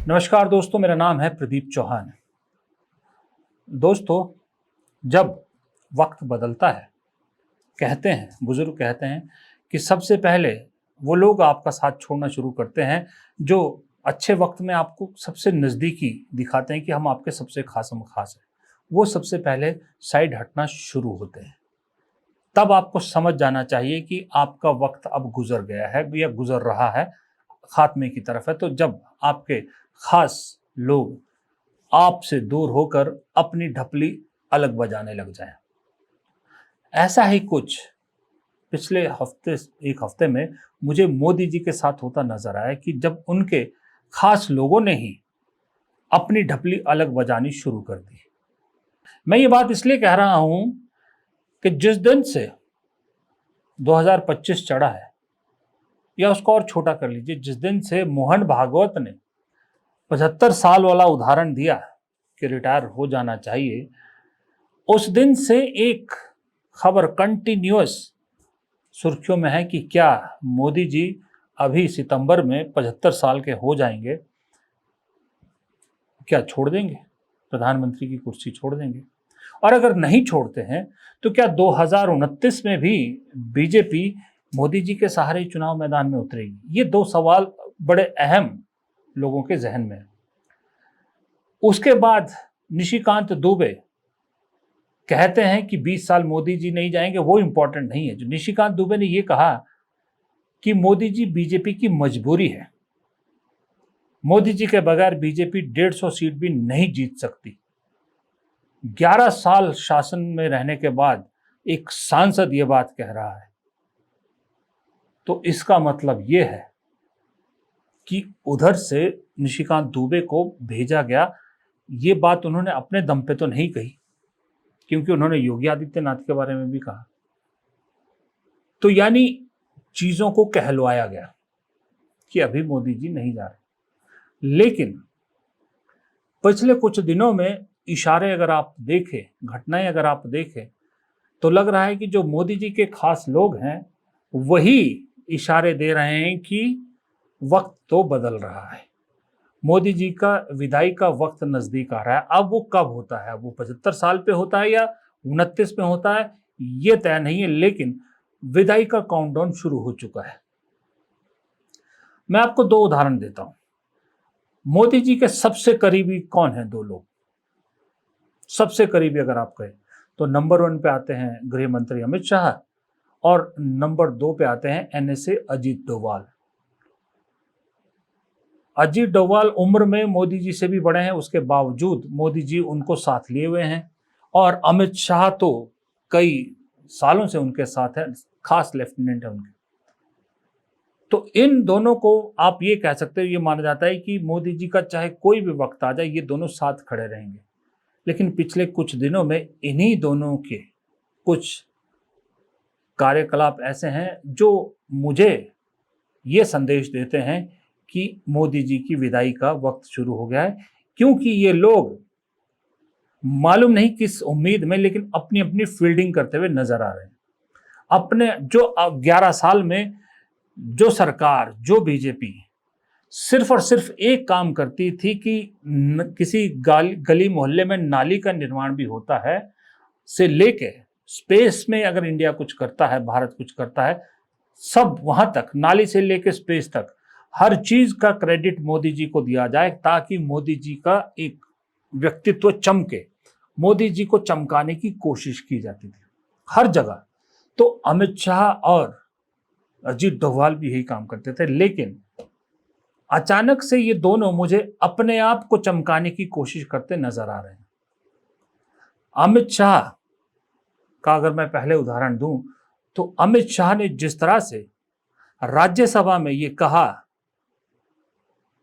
नमस्कार दोस्तों, मेरा नाम है प्रदीप चौहान। दोस्तों, जब वक्त बदलता है, कहते हैं, बुजुर्ग कहते हैं कि सबसे पहले वो लोग आपका साथ छोड़ना शुरू करते हैं जो अच्छे वक्त में आपको सबसे नज़दीकी दिखाते हैं कि हम आपके सबसे खासम खास हैं। वो सबसे पहले साइड हटना शुरू होते हैं। तब आपको समझ जाना चाहिए कि आपका वक्त अब गुजर गया है या गुजर रहा है, खात्मे की तरफ है। तो जब आपके खास लोग आपसे दूर होकर अपनी ढपली अलग बजाने लग जाएं। ऐसा ही कुछ पिछले हफ्ते एक हफ्ते में मुझे मोदी जी के साथ होता नजर आया कि जब उनके खास लोगों ने ही अपनी ढपली अलग बजानी शुरू कर दी। मैं ये बात इसलिए कह रहा हूं कि जिस दिन से 2025 चढ़ा है, या उसको और छोटा कर लीजिए, जिस दिन से मोहन भागवत ने 75 साल वाला उदाहरण दिया कि रिटायर हो जाना चाहिए, उस दिन से एक खबर कंटिन्यूअस सुर्खियों में है कि क्या मोदी जी अभी सितंबर में 75 साल के हो जाएंगे, क्या छोड़ देंगे, प्रधानमंत्री की कुर्सी छोड़ देंगे? और अगर नहीं छोड़ते हैं तो क्या 2029 में भी बीजेपी मोदी जी के सहारे चुनाव मैदान में उतरेगी? ये दो सवाल बड़े अहम लोगों के जहन में। उसके बाद निशिकांत दुबे कहते हैं कि 20 साल मोदी जी नहीं जाएंगे, वो इंपॉर्टेंट नहीं है। जो निशिकांत दुबे ने ये कहा कि मोदी जी बीजेपी की मजबूरी है, मोदी जी के बगैर बीजेपी 150 सीट भी नहीं जीत सकती। 11 साल शासन में रहने के बाद एक सांसद ये बात कह रहा है, तो इसका मतलब ये है कि उधर से निशिकांत दुबे को भेजा गया। ये बात उन्होंने अपने दम पे तो नहीं कही, क्योंकि उन्होंने योगी आदित्यनाथ के बारे में भी कहा। तो यानी चीजों को कहलवाया गया कि अभी मोदी जी नहीं जा रहे। लेकिन पिछले कुछ दिनों में इशारे अगर आप देखें, घटनाएं अगर आप देखें, तो लग रहा है कि जो मोदी जी के खास लोग हैं वही इशारे दे रहे हैं कि वक्त तो बदल रहा है, मोदी जी का विदाई का वक्त नजदीक आ रहा है। अब वो कब होता है, वो 75 साल पे होता है या 29 में होता है, ये तय नहीं है, लेकिन विदाई का काउंटडाउन शुरू हो चुका है। मैं आपको दो उदाहरण देता हूं। मोदी जी के सबसे करीबी कौन है? दो लोग सबसे करीबी अगर आप कहें तो नंबर 1 पे आते हैं गृह मंत्री अमित शाह, और नंबर 2 पे आते हैं एनएसए अजीत डोभाल। अजीत डोभाल उम्र में मोदी जी से भी बड़े हैं, उसके बावजूद मोदी जी उनको साथ लिए हुए हैं, और अमित शाह तो कई सालों से उनके साथ है, खास लेफ्टिनेंट है उनके। तो इन दोनों को आप ये कह सकते हो, ये माना जाता है कि मोदी जी का चाहे कोई भी वक्त आ जाए, ये दोनों साथ खड़े रहेंगे। लेकिन पिछले कुछ दिनों में इन्हीं दोनों के कुछ कार्यकलाप ऐसे हैं जो मुझे ये संदेश देते हैं कि मोदी जी की विदाई का वक्त शुरू हो गया है, क्योंकि ये लोग मालूम नहीं किस उम्मीद में, लेकिन अपनी अपनी फील्डिंग करते हुए नजर आ रहे हैं। अपने जो 11 साल में जो सरकार, जो बीजेपी सिर्फ और सिर्फ एक काम करती थी कि किसी गली मोहल्ले में नाली का निर्माण भी होता है से लेके स्पेस में अगर इंडिया कुछ करता है, भारत कुछ करता है, सब वहां तक, नाली से लेके स्पेस तक हर चीज का क्रेडिट मोदी जी को दिया जाए, ताकि मोदी जी का एक व्यक्तित्व चमके। मोदी जी को चमकाने की कोशिश की जाती थी हर जगह। तो अमित शाह और अजीत डोभाल भी यही काम करते थे। लेकिन अचानक से ये दोनों मुझे अपने आप को चमकाने की कोशिश करते नजर आ रहे हैं। अमित शाह का अगर मैं पहले उदाहरण दूं, तो अमित शाह ने जिस तरह से राज्यसभा में ये कहा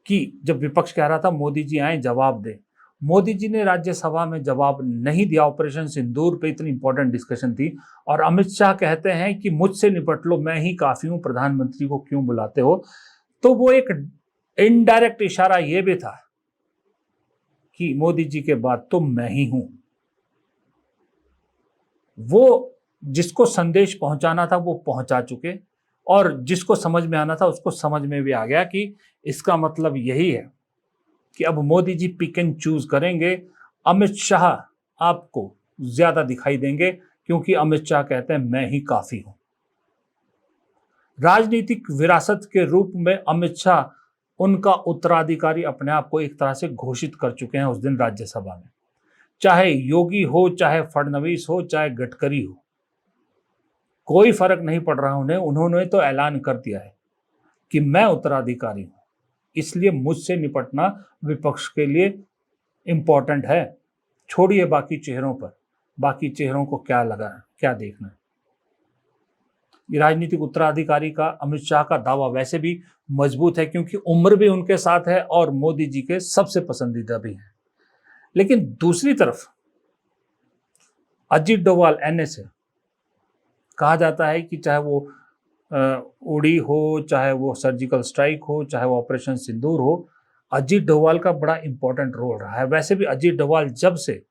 कि जब विपक्ष कह रहा था मोदी जी आए जवाब दें, मोदी जी ने राज्यसभा में जवाब नहीं दिया। ऑपरेशन सिंदूर पे इतनी इंपॉर्टेंट डिस्कशन थी, और अमित शाह कहते हैं कि मुझसे निपट लो, मैं ही काफी हूं, प्रधानमंत्री को क्यों बुलाते हो? तो वो एक इनडायरेक्ट इशारा ये भी था कि मोदी जी के बाद तो मैं ही हूं। वो जिसको संदेश पहुंचाना था वो पहुंचा चुके, और जिसको समझ में आना था उसको समझ में भी आ गया कि इसका मतलब यही है कि अब Modi ji pick and choose करेंगे, अमित शाह आपको ज्यादा दिखाई देंगे, क्योंकि अमित शाह कहते हैं मैं ही काफी हूं। राजनीतिक विरासत के रूप में अमित शाह उनका उत्तराधिकारी अपने आप को एक तरह से घोषित कर चुके हैं उस दिन राज्यसभा में। चाहे योगी हो, चाहे फडणवीस हो, चाहे गडकरी हो, कोई फर्क नहीं पड़ रहा उन्हें। उन्होंने तो ऐलान कर दिया है कि मैं उत्तराधिकारी हूं, इसलिए मुझसे निपटना विपक्ष के लिए इंपॉर्टेंट है। छोड़िए बाकी चेहरों पर, बाकी चेहरों को क्या लगा, क्या देखना है। ये राजनीतिक उत्तराधिकारी का अमित शाह का दावा वैसे भी मजबूत है, क्योंकि उम्र भी उनके साथ है और मोदी जी के सबसे पसंदीदा भी हैं। लेकिन दूसरी तरफ अजीत डोभाल एनएसए, कहा जाता है कि चाहे वो उड़ी हो, चाहे वो सर्जिकल स्ट्राइक हो, चाहे वो ऑपरेशन सिंदूर हो, अजीत डोभाल का बड़ा इंपॉर्टेंट रोल रहा है। वैसे भी अजीत डोभाल जब से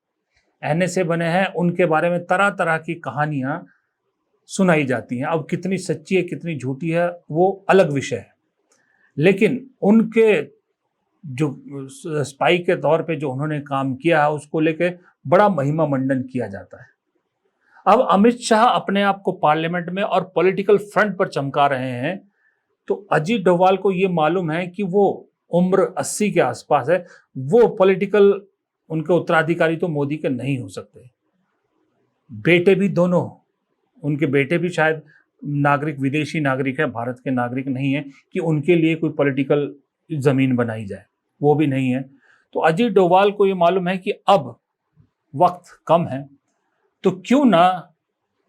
एनएसए बने हैं उनके बारे में तरह तरह की कहानियां सुनाई जाती हैं। अब कितनी सच्ची है कितनी झूठी है वो अलग विषय है, लेकिन उनके जो स्पाई के तौर पे जो उन्होंने काम किया है उसको लेके बड़ा महिमा मंडन किया जाता है। अब अमित शाह अपने आप को पार्लियामेंट में और पॉलिटिकल फ्रंट पर चमका रहे हैं, तो अजीत डोभाल को ये मालूम है कि वो उम्र 80 के आसपास है, वो पॉलिटिकल उनके उत्तराधिकारी तो मोदी के नहीं हो सकते। बेटे भी दोनों, उनके बेटे भी शायद नागरिक, विदेशी नागरिक है, भारत के नागरिक नहीं है कि उनके लिए कोई पॉलिटिकल जमीन बनाई जाए, वो भी नहीं है। तो अजीत डोभाल को ये मालूम है कि अब वक्त कम है, तो क्यों ना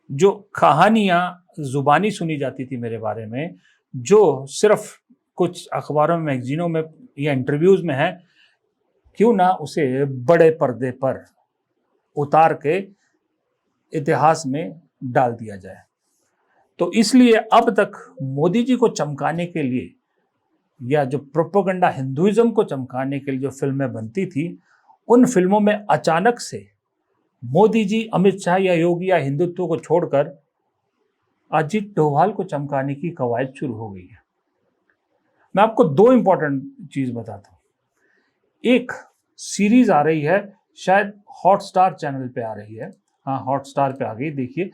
जो कहानियां जुबानी सुनी जाती थी मेरे बारे में, जो सिर्फ कुछ अखबारों में, मैगजीनों में या इंटरव्यूज में है, क्यों ना उसे बड़े पर्दे पर उतार के इतिहास में डाल दिया जाए। तो इसलिए अब तक मोदी जी को चमकाने के लिए या जो प्रोपेगेंडा हिंदुइज्म को चमकाने के लिए जो फिल्में बनती थी, उन फिल्मों में अचानक से मोदी जी, अमित शाह या योगी या हिंदुत्व को छोड़कर अजीत डोभाल को चमकाने की कवायद शुरू हो गई है। मैं आपको दो इंपॉर्टेंट चीज बताता हूं। एक सीरीज आ रही है, शायद हॉटस्टार चैनल पे आ रही है, हाँ हॉटस्टार पे आ गई, देखिए,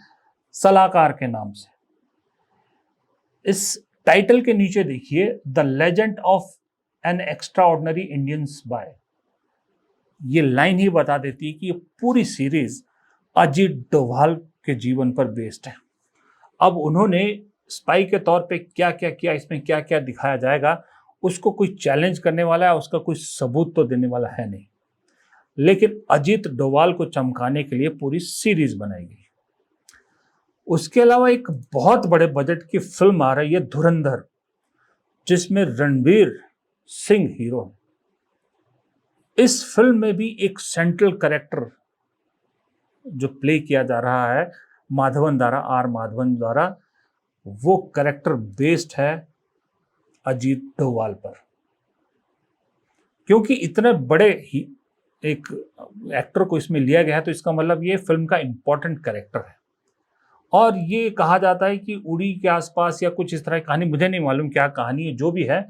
सलाहकार के नाम से। इस टाइटल के नीचे देखिए, the legend of N extraordinary Indian spy. ये लाइन ही बता देती है कि ये पूरी सीरीज अजीत डोभाल के जीवन पर बेस्ड है। अब उन्होंने स्पाई के तौर पे क्या क्या किया, इसमें क्या क्या दिखाया जाएगा, उसको कोई चैलेंज करने वाला है, उसका कोई सबूत तो देने वाला है नहीं, लेकिन अजीत डोभाल को चमकाने के लिए पूरी सीरीज बनाई गई। उसके अलावा एक बहुत बड़े बजट की फिल्म आ रही है, धुरंधर, जिसमें रणवीर सिंह हीरो है। इस फिल्म में भी एक सेंट्रल कैरेक्टर जो प्ले किया जा रहा है माधवन द्वारा, आर माधवन द्वारा, वो कैरेक्टर बेस्ड है अजीत डोभाल पर। क्योंकि इतने बड़े ही एक एक्टर को इसमें लिया गया है, तो इसका मतलब ये फिल्म का इंपॉर्टेंट कैरेक्टर है। और ये कहा जाता है कि उड़ी के आसपास या कुछ इस तरह की कहानी, मुझे नहीं मालूम क्या कहानी है, जो भी है,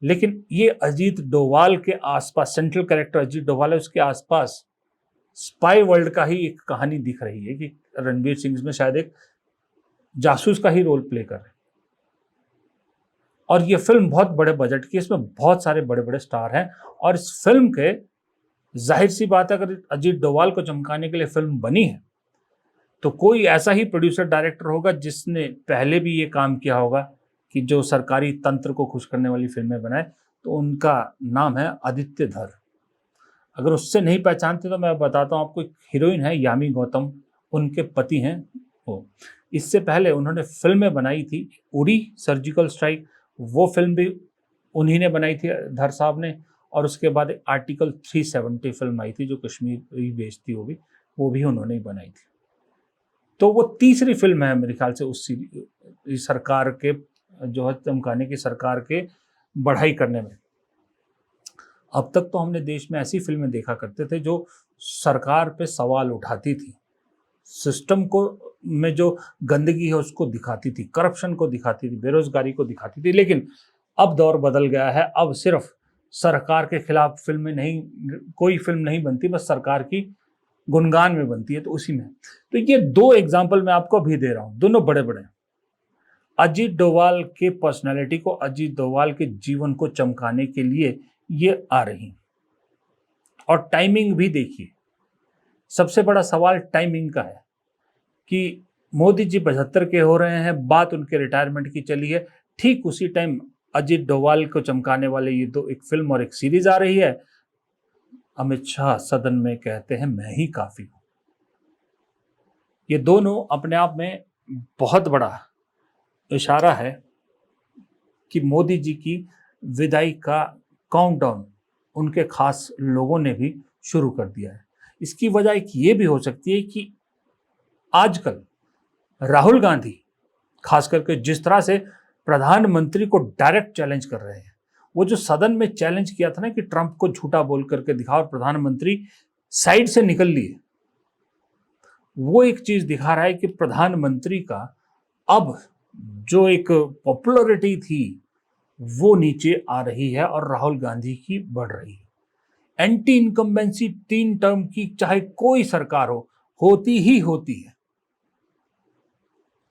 लेकिन ये अजीत डोभाल के आसपास, सेंट्रल कैरेक्टर अजीत डोभाल है, उसके आसपास स्पाई वर्ल्ड का ही एक कहानी दिख रही है कि रणवीर सिंह इसमें शायद एक जासूस का ही रोल प्ले कर रहे हैं। और ये फिल्म बहुत बड़े बजट की, इसमें बहुत सारे बड़े बड़े स्टार हैं। और इस फिल्म के, जाहिर सी बात है, अगर अजीत डोभाल को चमकाने के लिए फिल्म बनी है तो कोई ऐसा ही प्रोड्यूसर डायरेक्टर होगा जिसने पहले भी ये काम किया होगा कि जो सरकारी तंत्र को खुश करने वाली फिल्में बनाए, तो उनका नाम है आदित्य धर। अगर उससे नहीं पहचानते तो मैं बताता हूँ आपको, एक हीरोइन है यामी गौतम, उनके पति हैं वो। इससे पहले उन्होंने फिल्में बनाई थी, उड़ी, सर्जिकल स्ट्राइक, वो फिल्म भी उन्हीं ने बनाई थी, धर साहब ने। और उसके बाद आर्टिकल 370 फिल्म आई थी जो कश्मीर बेस्ड थी, वो भी उन्होंने ही बनाई थी। तो वो तीसरी फिल्म है मेरे ख्याल से उस सरकार के, जो है चमकाने की, सरकार के बढ़ाई करने में। अब तक तो हमने देश में ऐसी फिल्में देखा करते थे जो सरकार पे सवाल उठाती थी, सिस्टम को में जो गंदगी है उसको दिखाती थी, करप्शन को दिखाती थी, बेरोजगारी को दिखाती थी। लेकिन अब दौर बदल गया है, अब सिर्फ सरकार के खिलाफ फिल्में नहीं, कोई फिल्म नहीं बनती, बस सरकार की गुणगान में बनती है, तो उसी में। तो ये दो एग्जाम्पल मैं आपको अभी दे रहा हूं, दोनों बड़े बड़े। अजीत डोभाल के पर्सनैलिटी को, अजीत डोभाल के जीवन को चमकाने के लिए ये आ रही। और टाइमिंग भी देखिए, सबसे बड़ा सवाल टाइमिंग का है कि मोदी जी 75 के हो रहे हैं, बात उनके रिटायरमेंट की चली है, ठीक उसी टाइम अजीत डोभाल को चमकाने वाले ये दो, एक फिल्म और एक सीरीज आ रही है। अमित शाह सदन में कहते हैं मैं ही काफी हूं। ये दोनों अपने आप में बहुत बड़ा इशारा है कि मोदी जी की विदाई का काउंटडाउन उनके खास लोगों ने भी शुरू कर दिया है। इसकी वजह एक ये भी हो सकती है कि आजकल राहुल गांधी खास करके जिस तरह से प्रधानमंत्री को डायरेक्ट चैलेंज कर रहे हैं, वो जो सदन में चैलेंज किया था ना कि ट्रंप को झूठा बोल करके दिखा, और प्रधानमंत्री साइड से निकल लिए, वो एक चीज दिखा रहा है कि प्रधानमंत्री का अब जो एक पॉपुलैरिटी थी वो नीचे आ रही है और राहुल गांधी की बढ़ रही है। एंटी इनकम्बेंसी 3 टर्म की चाहे कोई सरकार हो, होती ही होती है।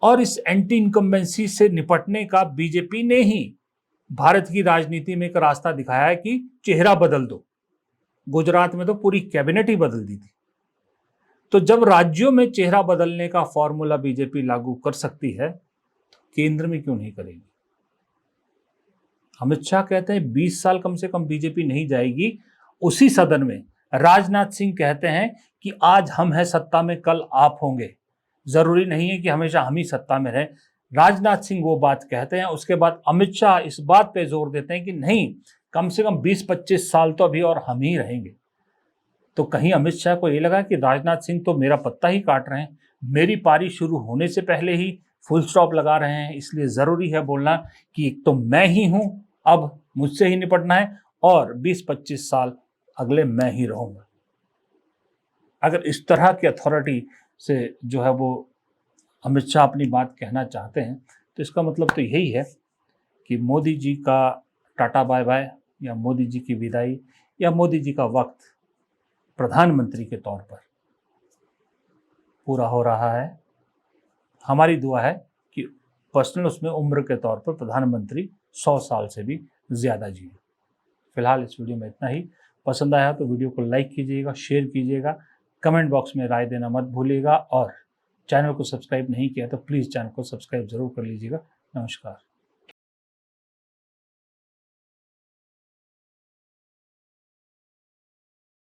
और इस एंटी इनकम्बेंसी से निपटने का बीजेपी ने ही भारत की राजनीति में एक रास्ता दिखाया है कि चेहरा बदल दो। गुजरात में तो पूरी कैबिनेट ही बदल दी थी। तो जब राज्यों में चेहरा बदलने का फॉर्मूला बीजेपी लागू कर सकती है, तो केंद्र में क्यों नहीं करेगी? अमित शाह कहते हैं 20 साल कम से कम बीजेपी नहीं जाएगी। उसी सदन में राजनाथ सिंह कहते हैं कि आज हम हैं सत्ता में, कल आप होंगे, जरूरी नहीं है कि हमेशा हम ही सत्ता में रहें। राजनाथ सिंह वो बात कहते हैं। उसके बाद अमित शाह इस बात पे जोर देते हैं कि नहीं, कम से कम 20-25 साल तो अभी और हम ही रहेंगे। तो कहीं अमित शाह को ये लगा कि राजनाथ सिंह तो मेरा पत्ता ही काट रहे हैं, मेरी पारी शुरू होने से पहले ही फुल स्टॉप लगा रहे हैं, इसलिए जरूरी है बोलना कि एक तो मैं ही हूं, अब मुझसे ही निपटना है, और 20-25 साल अगले मैं ही रहूंगा। अगर इस तरह की अथॉरिटी से जो है वो अमित शाह अपनी बात कहना चाहते हैं, तो इसका मतलब तो यही है कि मोदी जी का टाटा बाय बाय, या मोदी जी की विदाई, या मोदी जी का वक्त प्रधानमंत्री के तौर पर पूरा हो रहा है। हमारी दुआ है कि पर्सनल उसमें उम्र के तौर पर प्रधानमंत्री 100 साल से भी ज़्यादा जिए। फिलहाल इस वीडियो में इतना ही। पसंद आया तो वीडियो को लाइक कीजिएगा, शेयर कीजिएगा, कमेंट बॉक्स में राय देना मत भूलिएगा, और चैनल को सब्सक्राइब नहीं किया तो प्लीज़ चैनल को सब्सक्राइब जरूर कर लीजिएगा। नमस्कार।